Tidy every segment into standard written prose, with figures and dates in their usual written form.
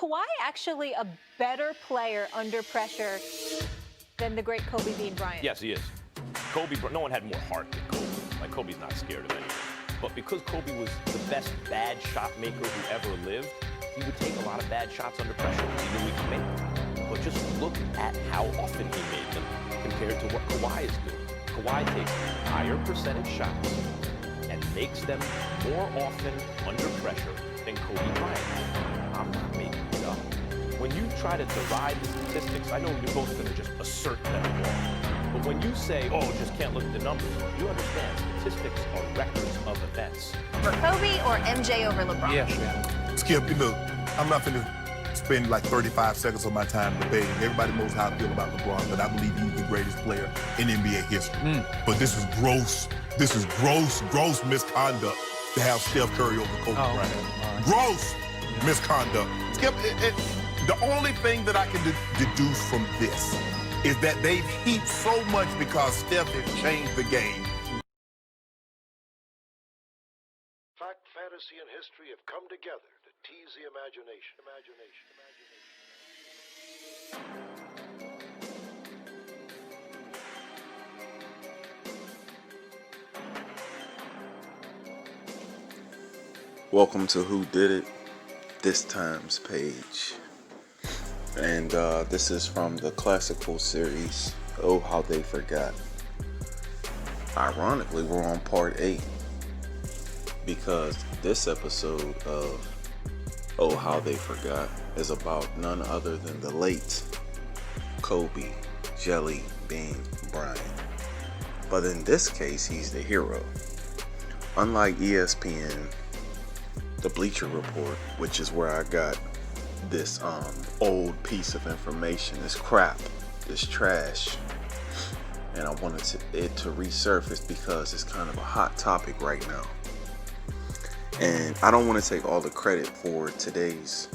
Kawhi actually a better player under pressure than the great Kobe Bean Bryant? Yes, he is. Kobe, no one had more heart than Kobe. Like, Kobe's not scared of anything. But because Kobe was the best bad shot maker who ever lived, he would take a lot of bad shots under pressure. He knew he could make them. But just look at how often he made them compared to what Kawhi is doing. Kawhi takes higher percentage shots and makes them more often under pressure than Kobe Bryant. I'm not making it up. When you try to deride the statistics, I know you're both going to just assert that I'm wrong. But when you say, oh, just can't look at the numbers, you understand statistics are records of events. For Kobe or MJ over LeBron? Yeah. Skip, look, I'm not finna spend like 35 seconds of my time debating. Everybody knows how I feel about LeBron, but I believe he's the greatest player in NBA history. But this is gross. This is gross misconduct to have Steph Curry over Kobe Bryant. Gross misconduct. Skip, the only thing that I can deduce from this is that they've heaped so much because Steph has changed the game. Fact, fantasy, and history have come together to tease the imagination. Welcome to Who Did It, This Time's page. And this is from the classical series, Oh How They Forgot. Ironically, we're on part 8 because this episode of Oh How They Forgot is about none other than the late Kobe Jelly Bean Bryant. But in this case, he's the hero. Unlike ESPN, the Bleacher Report, which is where I got this old piece of information, this crap, this trash, and I wanted it to resurface because it's kind of a hot topic right now. And I don't want to take all the credit for today's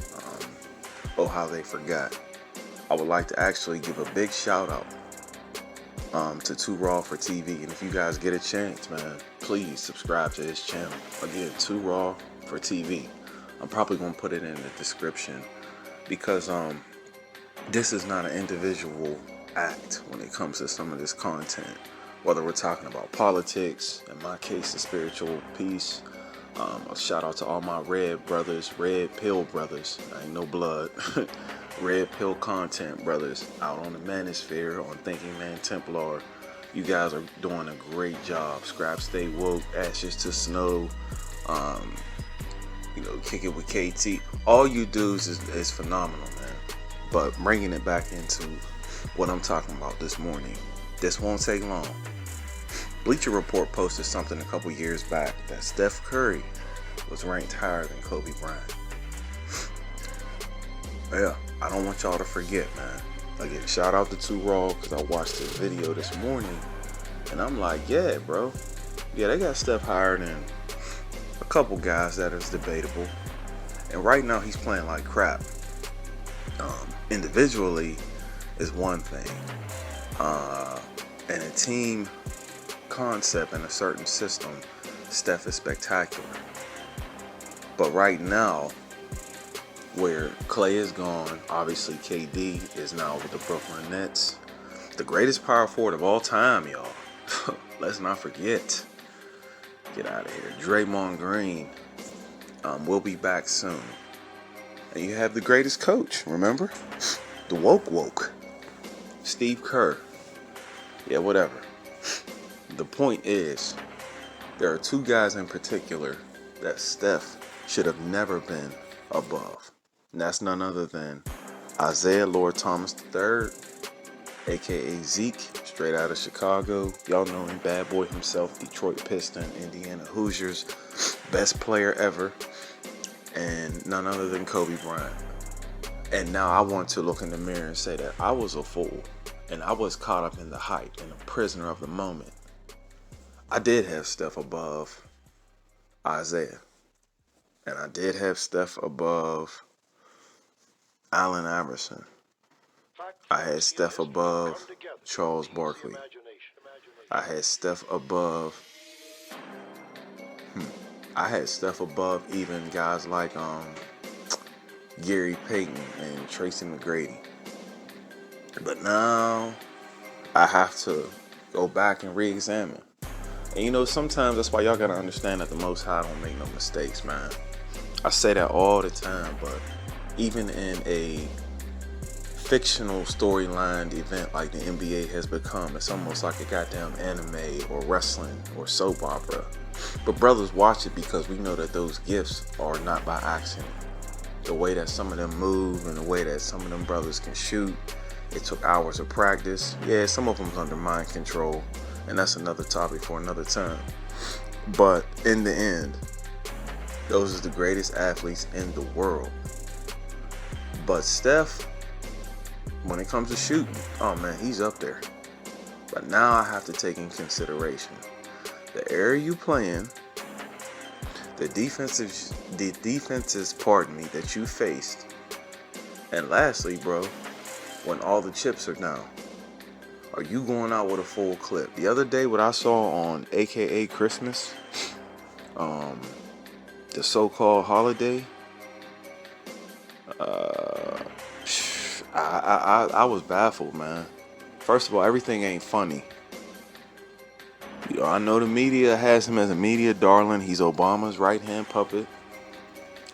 Oh How They Forgot. I would like to actually give a big shout out to Too Raw for TV, and if you guys get a chance, man, please subscribe to this channel. Again, Too Raw for TV. I'm probably going to put it in the description because this is not an individual act when it comes to some of this content, whether we're talking about politics, in my case the spiritual piece. A shout out to all my red brothers, red pill brothers, I ain't no blood, red pill content brothers out on the manosphere, on Thinking Man Templar. You guys are doing a great job. Scrap Stay Woke, Ashes to Snow, Kick It with KT. All you dudes is phenomenal, man. But bringing it back into what I'm talking about this morning, this won't take long. Bleacher Report posted something a couple years back that Steph Curry was ranked higher than Kobe Bryant. Yeah, I don't want y'all to forget, man. Again, shout out to Too Raw because I watched this video this morning and I'm like, yeah, bro. Yeah, they got Steph higher than a couple guys that is debatable. And right now he's playing like crap. Individually is one thing. And a team concept and a certain system, Steph is spectacular. But right now, where Clay is gone, obviously KD is now with the Brooklyn Nets. The greatest power forward of all time, y'all. Let's not forget. Get out of here. Draymond Green will be back soon. And you have the greatest coach, remember? The woke. Steve Kerr. Yeah, whatever. The point is, there are two guys in particular that Steph should have never been above. And that's none other than Isaiah Lord Thomas III, aka Zeke, straight out of Chicago. Y'all know him, bad boy himself, Detroit Piston, Indiana Hoosiers, best player ever. And none other than Kobe Bryant. And now I want to look in the mirror and say that I was a fool. And I was caught up in the hype and a prisoner of the moment. I did have Steph above Isaiah. And I did have Steph above Allen Iverson. I had Steph above Charles Barkley. I had Steph above even guys like Gary Payton and Tracy McGrady. But now I have to go back and re-examine. And you know, sometimes that's why y'all gotta understand that the Most High don't make no mistakes, man. I say that all the time, but even in a fictional storyline event like the NBA has become, it's almost like a goddamn anime or wrestling or soap opera. But brothers watch it because we know that those gifts are not by accident. The way that some of them move and the way that some of them brothers can shoot, it took hours of practice. Yeah, some of them's under mind control, and that's another topic for another time. But in the end, those are the greatest athletes in the world. But Steph, when it comes to shooting, oh man, he's up there. But now I have to take in consideration the area you playing, the defenses, that you faced, and lastly, bro, when all the chips are down, are you going out with a full clip? The other day, what I saw on AKA Christmas, the so-called holiday, I was baffled, man. First of all, everything ain't funny. You know, I know the media has him as a media darling. He's Obama's right-hand puppet.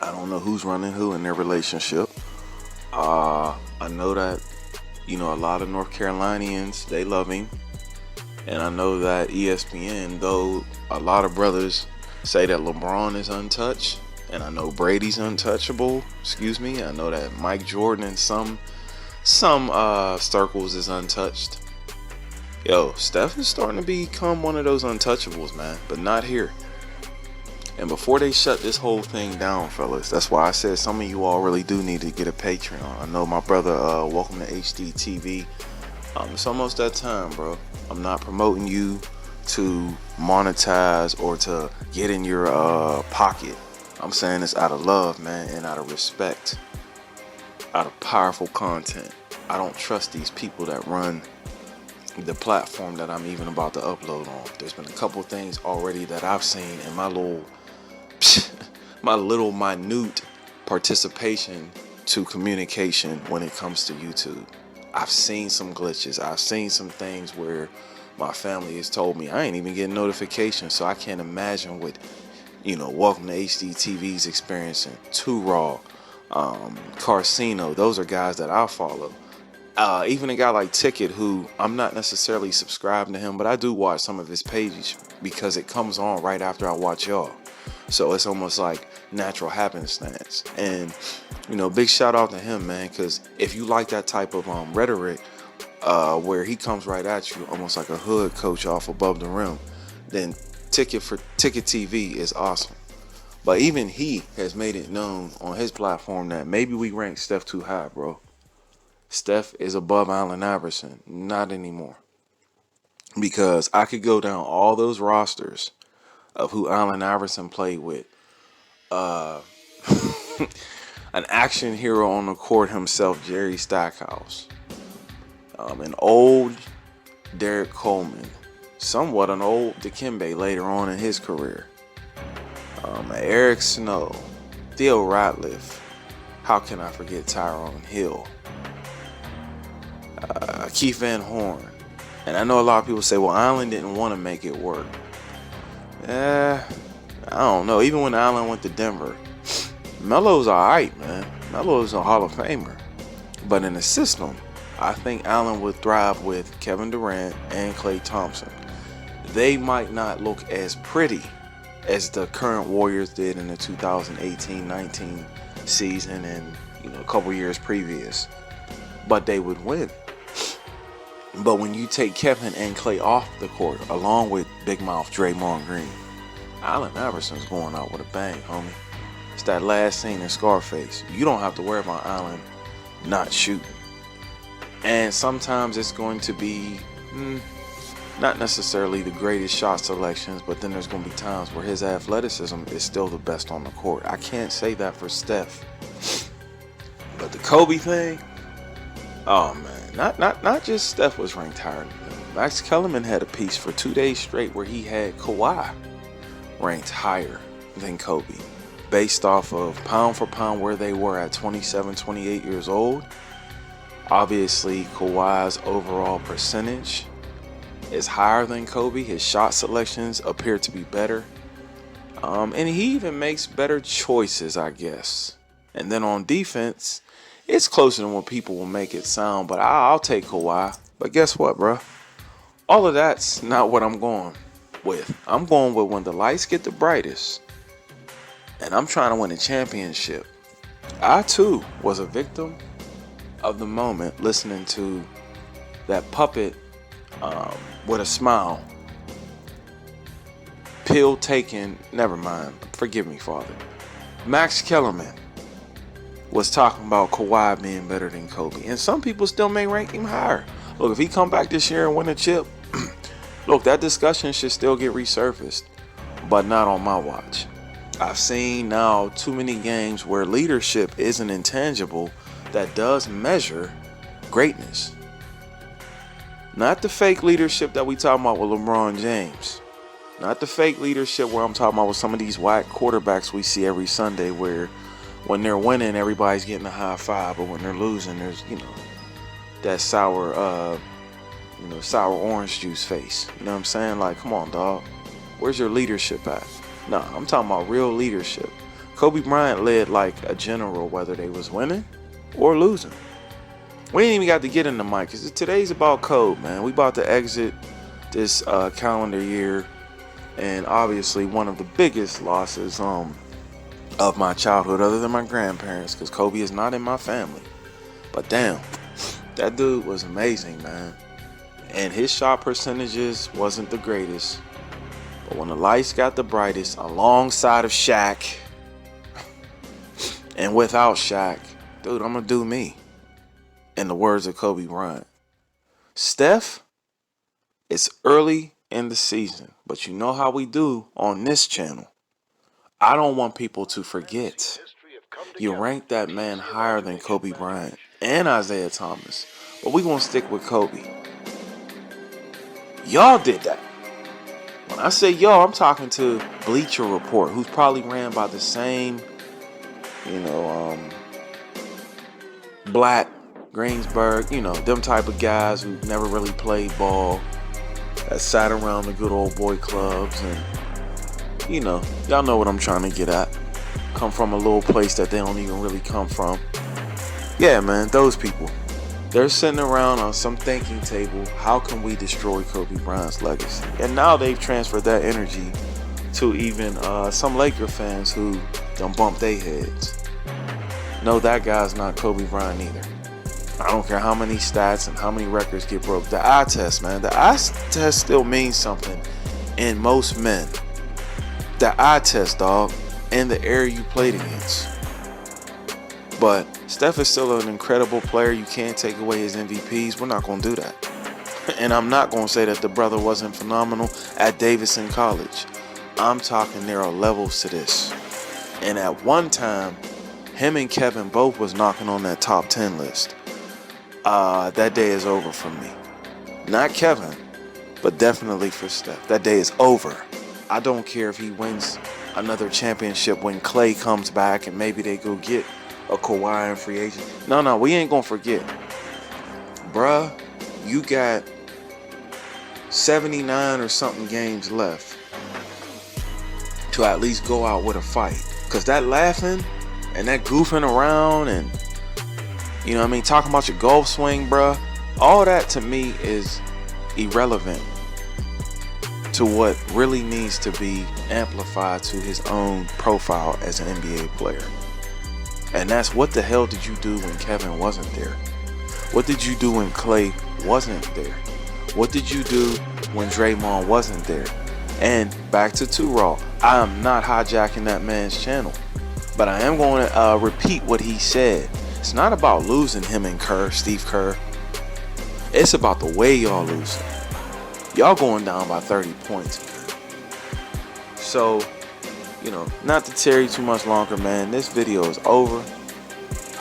I don't know who's running who in their relationship. I know that, you know, a lot of North Carolinians, they love him. And I know that ESPN, though a lot of brothers say that LeBron is untouched, and I know Brady's untouchable, I know that Mike Jordan in some circles is untouched. Yo, Steph is starting to become one of those untouchables, man, but not here. And before they shut this whole thing down, fellas, that's why I said some of you all really do need to get a Patreon. I know my brother, welcome to HD TV. It's almost that time, bro. I'm not promoting you to monetize or to get in your pocket. I'm saying this out of love, man, and out of respect, out of powerful content. I don't trust these people that run the platform that I'm even about to upload on. There's been a couple things already that I've seen in my little minute participation to communication when it comes to YouTube. I've seen some glitches. I've seen some things where my family has told me I ain't even getting notifications, so I can't imagine what, you know, Welcome to HD TV's experiencing. Too Raw, Carcino, those are guys that I follow. Even a guy like Ticket, who I'm not necessarily subscribing to him, but I do watch some of his pages because it comes on right after I watch y'all. So it's almost like natural happenstance. And, you know, big shout out to him, man, because if you like that type of rhetoric, where he comes right at you, almost like a hood coach off above the rim, then Ticket TV is awesome. But even he has made it known on his platform that maybe we rank Steph too high, bro. Steph is above Allen Iverson. Not anymore. Because I could go down all those rosters of who Allen Iverson played with. An action hero on the court himself, Jerry Stackhouse. An old Derek Coleman. Somewhat an old Dikembe later on in his career. Eric Snow. Theo Ratliff. How can I forget Tyrone Hill? Keith Van Horn. And I know a lot of people say, well, Allen didn't want to make it work. I don't know. Even when Allen went to Denver, Melo's alright, man. Melo's a Hall of Famer. But in the system, I think Allen would thrive with Kevin Durant and Klay Thompson. They might not look as pretty as the current Warriors did in the 2018-19 season and, you know, a couple years previous. But they would win. But when you take Kevin and Klay off the court, along with Big Mouth Draymond Green, Allen Iverson's going out with a bang, homie. It's that last scene in Scarface. You don't have to worry about Allen not shooting. And sometimes it's going to be not necessarily the greatest shot selections, but then there's going to be times where his athleticism is still the best on the court. I can't say that for Steph. But the Kobe thing, oh man. Not just Steph was ranked higher than him. Max Kellerman had a piece for 2 days straight where he had Kawhi ranked higher than Kobe based off of pound for pound where they were at 27, 28 years old. Obviously, Kawhi's overall percentage is higher than Kobe. His shot selections appear to be better. And he even makes better choices, I guess. And then on defense, it's closer than what people will make it sound. But I'll take Kawhi. But guess what, bro? All of that's not what I'm going with. I'm going with when the lights get the brightest. And I'm trying to win a championship. I, too, was a victim of the moment listening to that puppet with a smile. Pill taken, never mind, forgive me, Father. Max Kellerman was talking about Kawhi being better than Kobe. And some people still may rank him higher. Look, if he come back this year and win a chip, look, that discussion should still get resurfaced, but not on my watch. I've seen now too many games where leadership is an intangible that does measure greatness. Not the fake leadership that we talking about with LeBron James. Not the fake leadership where I'm talking about with some of these whack quarterbacks we see every Sunday where when they're winning, everybody's getting a high five, but when they're losing, there's, that sour orange juice face. You know what I'm saying? Like, come on, dog. Where's your leadership at? No, I'm talking about real leadership. Kobe Bryant led like a general, whether they was winning or losing. We ain't even got to get in the mic, because today's about code, man. We about to exit this calendar year, and obviously one of the biggest losses of my childhood, other than my grandparents, because Kobe is not in my family. But damn, that dude was amazing, man. And his shot percentages wasn't the greatest. But when the lights got the brightest, alongside of Shaq and without Shaq, dude, I'm going to do me. In the words of Kobe Bryant. Steph, it's early in the season, but you know how we do on this channel. I don't want people to forget. You rank that man higher than Kobe Bryant and Isaiah Thomas, but we're going to stick with Kobe. Y'all did that. When I say y'all, I'm talking to Bleacher Report, who's probably ran by the same, Black, Greensburg, them type of guys who never really played ball, that sat around the good old boy clubs, and, y'all know what I'm trying to get at. Come from a little place that they don't even really come from. Yeah, man, those people. They're sitting around on some thinking table. How can we destroy Kobe Bryant's legacy? And now they've transferred that energy to even some Laker fans who done bumped their heads. No, that guy's not Kobe Bryant either. I don't care how many stats and how many records get broke. The eye test, man. The eye test still means something in most men. The eye test, dog, and the area you played against. But Steph is still an incredible player. You can't take away his MVPs. We're not going to do that. And I'm not going to say that the brother wasn't phenomenal at Davidson College. I'm talking there are levels to this. And at one time, him and Kevin both was knocking on that top 10 list. That day is over for me. Not Kevin, but definitely for Steph. That day is over. I don't care if he wins another championship when Clay comes back and maybe they go get a Kawhi and free agent. No, we ain't gonna forget. Bruh, you got 79 or something games left to at least go out with a fight. Because that laughing and that goofing around and, talking about your golf swing, bruh, all that to me is irrelevant to what really needs to be amplified to his own profile as an NBA player. And that's, what the hell did you do when Kevin wasn't there? What did you do when Clay wasn't there? What did you do when Draymond wasn't there? And back to Too Raw, I am not hijacking that man's channel, but I am going to repeat what he said. It's not about losing him and Steve Kerr. It's about the way y'all losing. Y'all going down by 30 points. So, not to tear you too much longer, man. This video is over.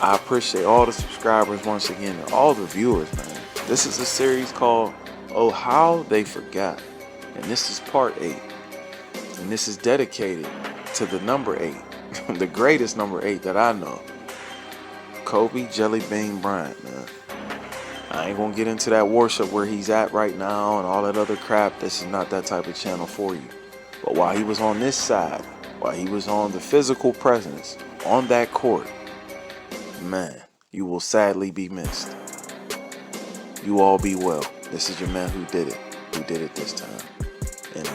I appreciate all the subscribers once again and all the viewers, man. This is a series called Oh How They Forgot. And this is part 8. And this is dedicated to the number 8. the greatest number 8 that I know. Kobe Jelly Bean Bryant, man. I ain't gonna get into that worship where he's at right now and all that other crap. This is not that type of channel for you. But while he was on this side, while he was on the physical presence on that court, man, you will sadly be missed. You all be well. This is your man who did it this time. And